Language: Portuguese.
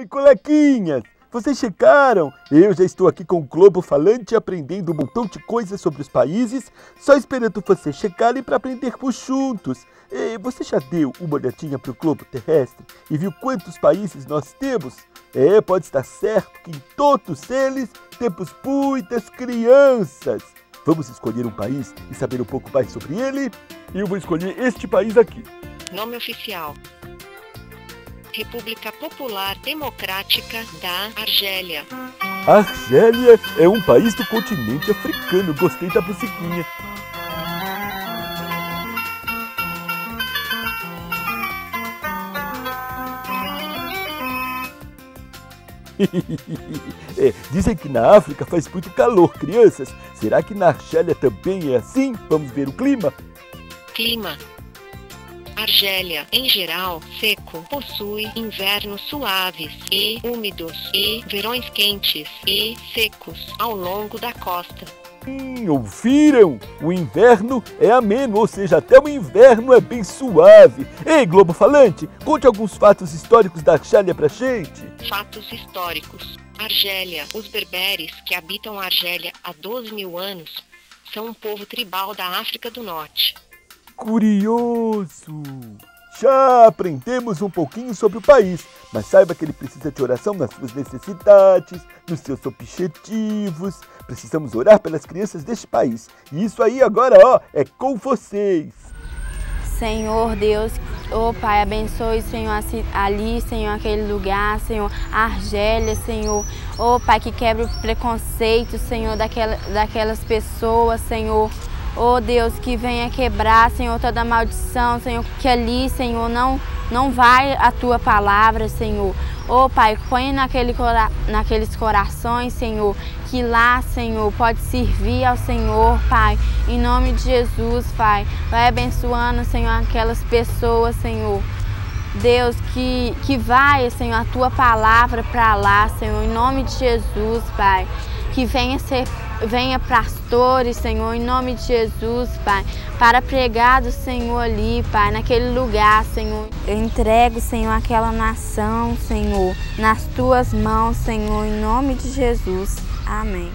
Oi, coleguinhas! Vocês chegaram? Eu já estou aqui com o Globo Falante aprendendo um montão de coisas sobre os países, só esperando vocês chegarem para aprendermos juntos. Você já deu uma olhadinha para o globo terrestre e viu quantos países nós temos? Pode estar certo que em todos eles temos muitas crianças. Vamos escolher um país e saber um pouco mais sobre ele? Eu vou escolher este país aqui. Nome oficial: República Popular Democrática da Argélia. A Argélia é um país do continente africano. Gostei da musiquinha. Dizem que na África faz muito calor, crianças. Será que na Argélia também é assim? Vamos ver o clima? Clima: Argélia, em geral, seco, possui invernos suaves e úmidos e verões quentes e secos ao longo da costa. Ouviram? O inverno é ameno, ou seja, até o inverno é bem suave. Ei, Globo Falante, conte alguns fatos históricos da Argélia pra gente. Fatos históricos: Argélia. Os berberes, que habitam a Argélia há 12.000 anos, são um povo tribal da África do Norte. Curioso! Já aprendemos um pouquinho sobre o país, mas saiba que ele precisa de oração nas suas necessidades, nos seus objetivos. Precisamos orar pelas crianças deste país. E isso aí agora, é com vocês. Senhor Deus, Pai, abençoe, Senhor, ali, Senhor, aquele lugar, Senhor, a Argélia, Senhor. Pai, que quebra o preconceito, Senhor, daquelas pessoas, Senhor. Deus, que venha quebrar, Senhor, toda maldição, Senhor, que ali, Senhor, não vai a Tua palavra, Senhor. Pai, põe naqueles corações, Senhor, que lá, Senhor, pode servir ao Senhor, Pai, em nome de Jesus, Pai. Vai abençoando, Senhor, aquelas pessoas, Senhor. Deus, que vai, Senhor, a Tua palavra para lá, Senhor, em nome de Jesus, Pai. Que venha pastores, Senhor, em nome de Jesus, Pai, para pregar do Senhor ali, Pai, naquele lugar, Senhor. Eu entrego, Senhor, aquela nação, Senhor, nas Tuas mãos, Senhor, em nome de Jesus. Amém.